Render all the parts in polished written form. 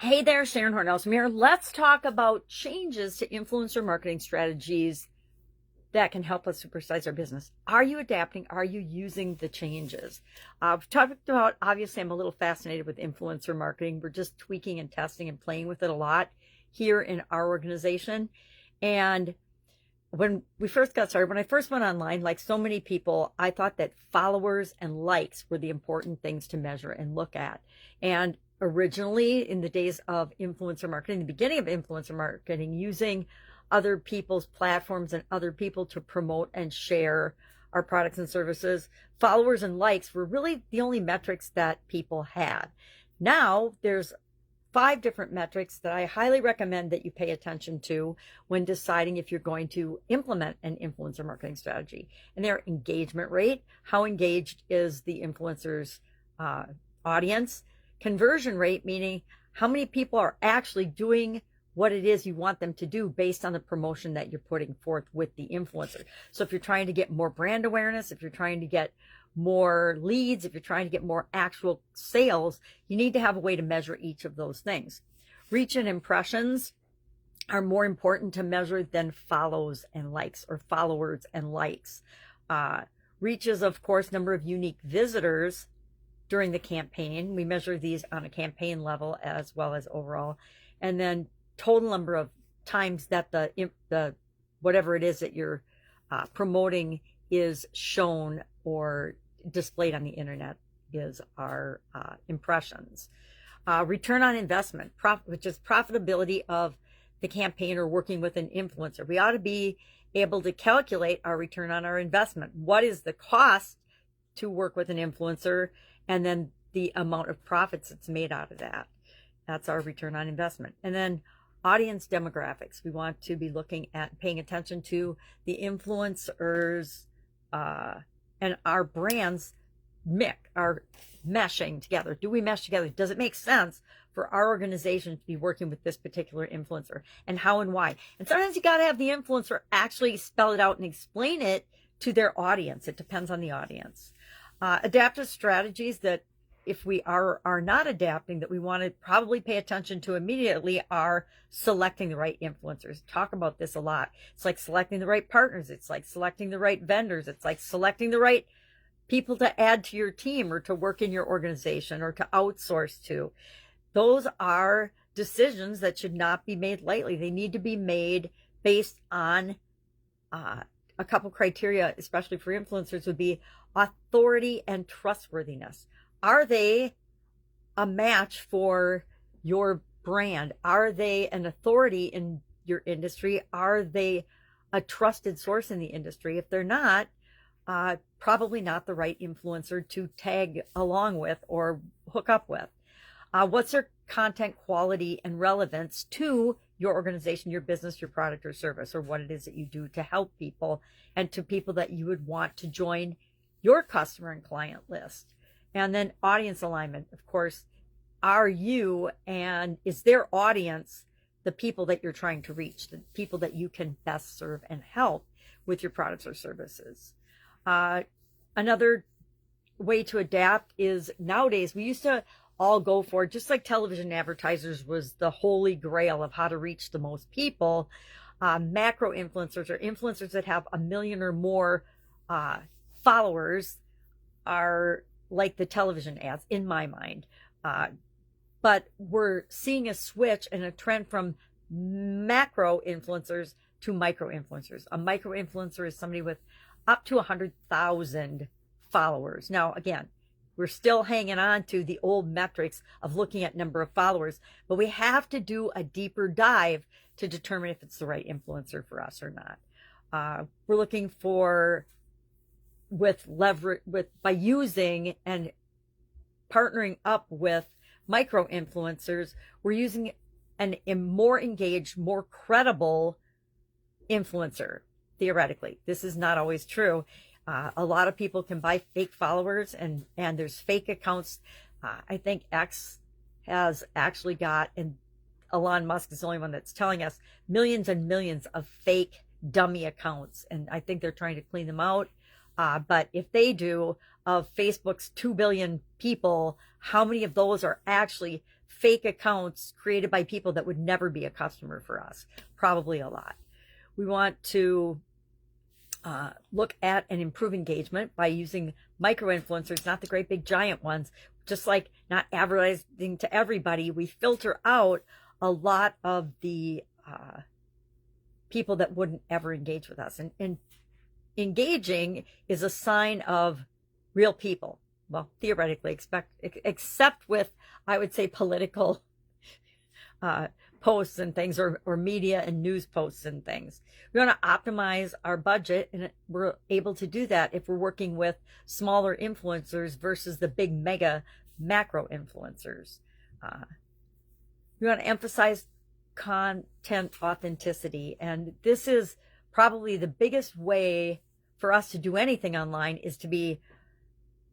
Hey there, Sharon Hornelson here. Let's talk about changes to influencer marketing strategies that can help us supersize our business. Are you adapting? Are you using the changes? I've talked about, obviously, I'm a little fascinated with influencer marketing. We're just tweaking and testing and playing with it a lot here in our organization. And when we first got started, when I first went online, like so many people, I thought that followers and likes were the important things to measure and look at. And originally, in the days of influencer marketing, the beginning of influencer marketing, using other people's platforms and other people to promote and share our products and services, followers and likes were really the only metrics that people had. Now there's 5 different metrics that I highly recommend that you pay attention to when deciding if you're going to implement an influencer marketing strategy. And they're engagement rate. How engaged is the influencer's audience? Conversion rate, meaning how many people are actually doing what it is you want them to do based on the promotion that you're putting forth with the influencer. So if you're trying to get more brand awareness, if you're trying to get more leads, if you're trying to get more actual sales, you need to have a way to measure each of those things. Reach and impressions are more important to measure than follows and likes or followers and likes. Reach is, of course, number of unique visitors during the campaign. We measure these on a campaign level as well as overall. And then total number of times that the whatever it is that you're promoting is shown or displayed on the internet is our impressions. Return on investment, which is profitability of the campaign or working with an influencer. We ought to be able to calculate our return on our investment. What is the cost to work with an influencer, and then the amount of profits that's made out of that. That's our return on investment. And then audience demographics. We want to be looking at paying attention to the influencers and our brands are meshing together. Do we mesh together? Does it make sense for our organization to be working with this particular influencer, and how and why? And sometimes you got to have the influencer actually spell it out and explain it to their audience. It depends on the audience. Adaptive strategies that if we are not adapting, that we want to probably pay attention to immediately are selecting the right influencers. Talk about this a lot. It's like selecting the right partners. It's like selecting the right vendors. It's like selecting the right people to add to your team or to work in your organization or to outsource to. Those are decisions that should not be made lightly. They need to be made based on a couple criteria, especially for influencers, would be authority and trustworthiness. Are they a match for your brand? Are they an authority in your industry? Are they a trusted source in the industry? If they're not, probably not the right influencer to tag along with or hook up with. What's their content quality and relevance to your organization, your business, your product or service, or what it is that you do to help people and to people that you would want to join your customer and client list? And then audience alignment, of course. Are you and is their audience the people that you're trying to reach, the people that you can best serve and help with your products or services? Another way to adapt is, nowadays we used to all go for, just like television advertisers was the holy grail of how to reach the most people, macro influencers or influencers that have 1 million or more followers are like the television ads in my mind. But we're seeing a switch and a trend from macro influencers to micro influencers. A micro influencer is somebody with up to 100,000 followers. Now, again, we're still hanging on to the old metrics of looking at number of followers, but we have to do a deeper dive to determine if it's the right influencer for us or not. We're looking for, by using and partnering up with micro influencers, we're using a more engaged, more credible influencer. Theoretically, this is not always true. A lot of people can buy fake followers, and there's fake accounts. I think X has actually got, and Elon Musk is the only one that's telling us, millions and millions of fake dummy accounts, and I think they're trying to clean them out. But if they do, of Facebook's 2 billion people, how many of those are actually fake accounts created by people that would never be a customer for us? Probably a lot. We want to look at and improve engagement by using micro influencers, not the great big giant ones. Just like not advertising to everybody, we filter out a lot of the people that wouldn't ever engage with us. And engaging is a sign of real people. Well, theoretically, except with, I would say, political posts and things, or media and news posts and things. We want to optimize our budget, and we're able to do that if we're working with smaller influencers versus the big mega macro influencers. We want to emphasize content authenticity, and this is probably the biggest way for us to do anything online, is to be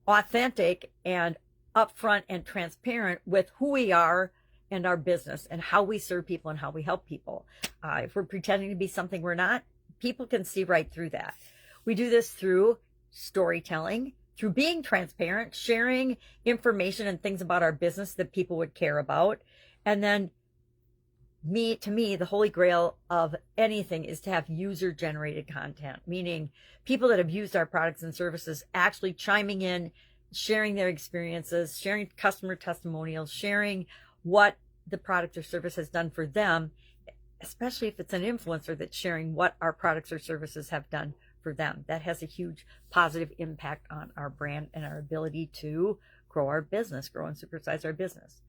authentic and upfront and transparent with who we are and our business and how we serve people and how we help people. If we're pretending to be something we're not, people can see right through that. We do this through storytelling, through being transparent, sharing information and things about our business that people would care about. And then to me, the holy grail of anything is to have user generated content, meaning people that have used our products and services actually chiming in, sharing their experiences, sharing customer testimonials, sharing what the product or service has done for them, especially if it's an influencer that's sharing what our products or services have done for them. That has a huge positive impact on our brand and our ability to grow our business, grow and supersize our business.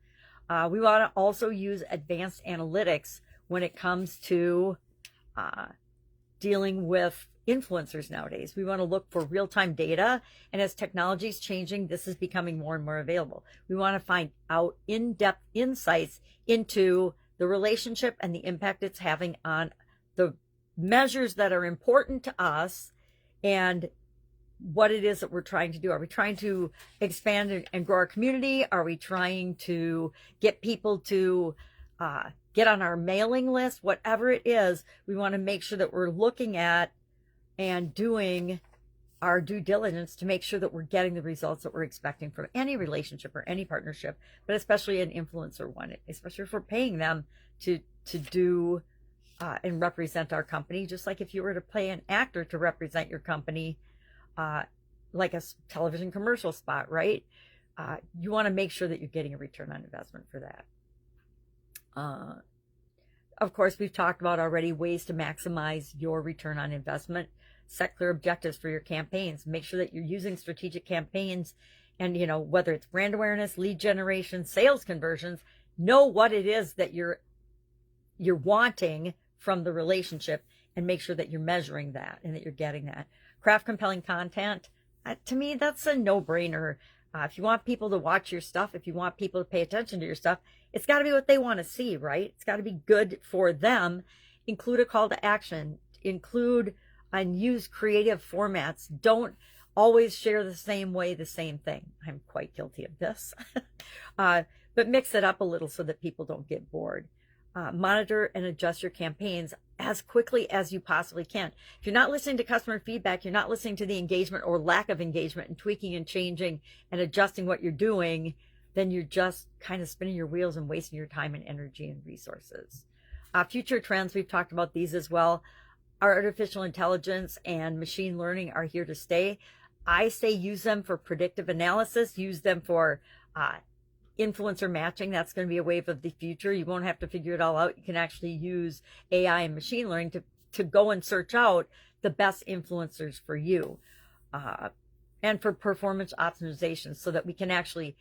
We want to also use advanced analytics when it comes to dealing with influencers nowadays. We want to look for real-time data, and as technology is changing, this is becoming more and more available. We want to find out in-depth insights into the relationship and the impact it's having on the measures that are important to us and what it is that we're trying to do. Are we trying to expand and grow our community? Are we trying to get people to get on our mailing list? Whatever it is, we want to make sure that we're looking at and doing our due diligence to make sure that we're getting the results that we're expecting from any relationship or any partnership, but especially an influencer one, especially if we're paying them to do and represent our company, just like if you were to pay an actor to represent your company, like a television commercial spot, right? You want to make sure that you're getting a return on investment for that. Of course, we've talked about already ways to maximize your return on investment. Set clear objectives for your campaigns. Make sure that you're using strategic campaigns, and whether it's brand awareness, lead generation, sales conversions, know what it is that you're wanting from the relationship, and make sure that you're measuring that and that you're getting that. Craft compelling content. To me, that's a no-brainer. If you want people to watch your stuff, if you want people to pay attention to your stuff, it's got to be what they want to see, right? It's got to be good for them. Include a call to action. Include and use creative formats. Don't always share the same way, the same thing. I'm quite guilty of this. But mix it up a little so that people don't get bored. Monitor and adjust your campaigns as quickly as you possibly can. If you're not listening to customer feedback, you're not listening to the engagement or lack of engagement and tweaking and changing and adjusting what you're doing, then you're just kind of spinning your wheels and wasting your time and energy and resources. Future trends, we've talked about these as well. Our artificial intelligence and machine learning are here to stay. I say use them for predictive analysis, use them for influencer matching. That's going to be a wave of the future. You won't have to figure it all out. You can actually use AI and machine learning to go and search out the best influencers for you, and for performance optimization, so that we can actually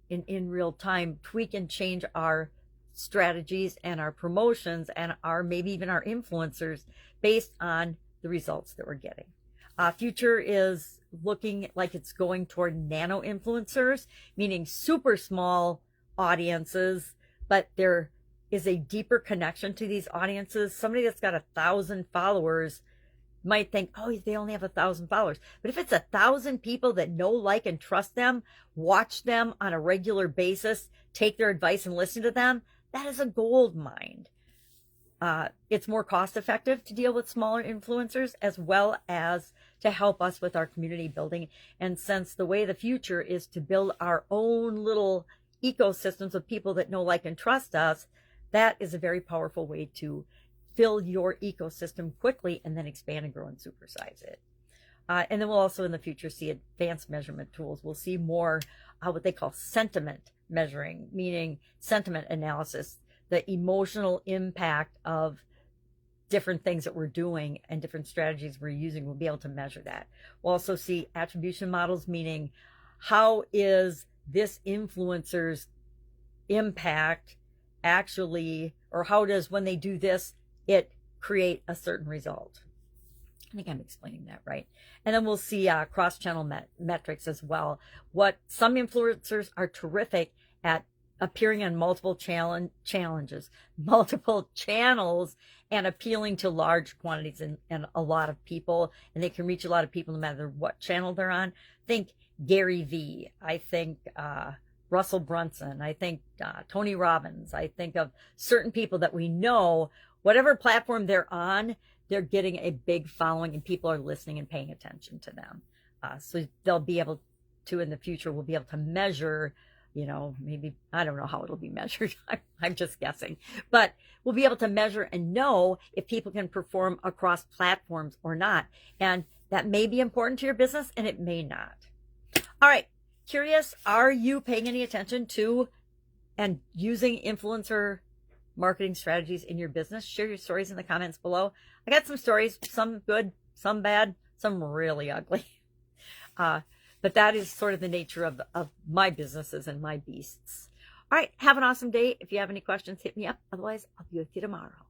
in real time tweak and change our strategies and our promotions and maybe even our influencers based on the results that we're getting. Future is looking like it's going toward nano influencers, meaning super small audiences, but there is a deeper connection to these audiences. Somebody that's got 1,000 followers might think, oh, they only have 1,000 followers. But if it's 1,000 people that know, like, and trust them, watch them on a regular basis, take their advice and listen to them, that is a gold mine. It's more cost effective to deal with smaller influencers, as well as to help us with our community building. And since the way of the future is to build our own little ecosystems of people that know, like, and trust us, that is a very powerful way to fill your ecosystem quickly and then expand and grow and supersize it. And then we'll also in the future see advanced measurement tools. We'll see more what they call sentiment measuring, meaning sentiment analysis, the emotional impact of different things that we're doing and different strategies we're using. We'll be able to measure that. We'll also see attribution models, meaning how is this influencer's impact actually, or how does, when they do this, it create a certain result. I think I'm explaining that right. And then we'll see cross-channel metrics as well. What some influencers are terrific at appearing on multiple challenges, multiple channels, and appealing to large quantities and a lot of people, and they can reach a lot of people no matter what channel they're on. Think Gary Vee. I think Russell Brunson. I think Tony Robbins. I think of certain people that we know, whatever platform they're on, they're getting a big following and people are listening and paying attention to them. So they'll be able to, in the future, we'll be able to measure, maybe, I don't know how it'll be measured. I'm just guessing, but we'll be able to measure and know if people can perform across platforms or not. And that may be important to your business and it may not. All right. Curious, are you paying any attention to and using influencer marketing strategies in your business? Share your stories in the comments below. I got some stories, some good, some bad, some really ugly. But that is sort of the nature of my businesses and my beasts. All right. Have an awesome day. If you have any questions, hit me up. Otherwise, I'll be with you tomorrow.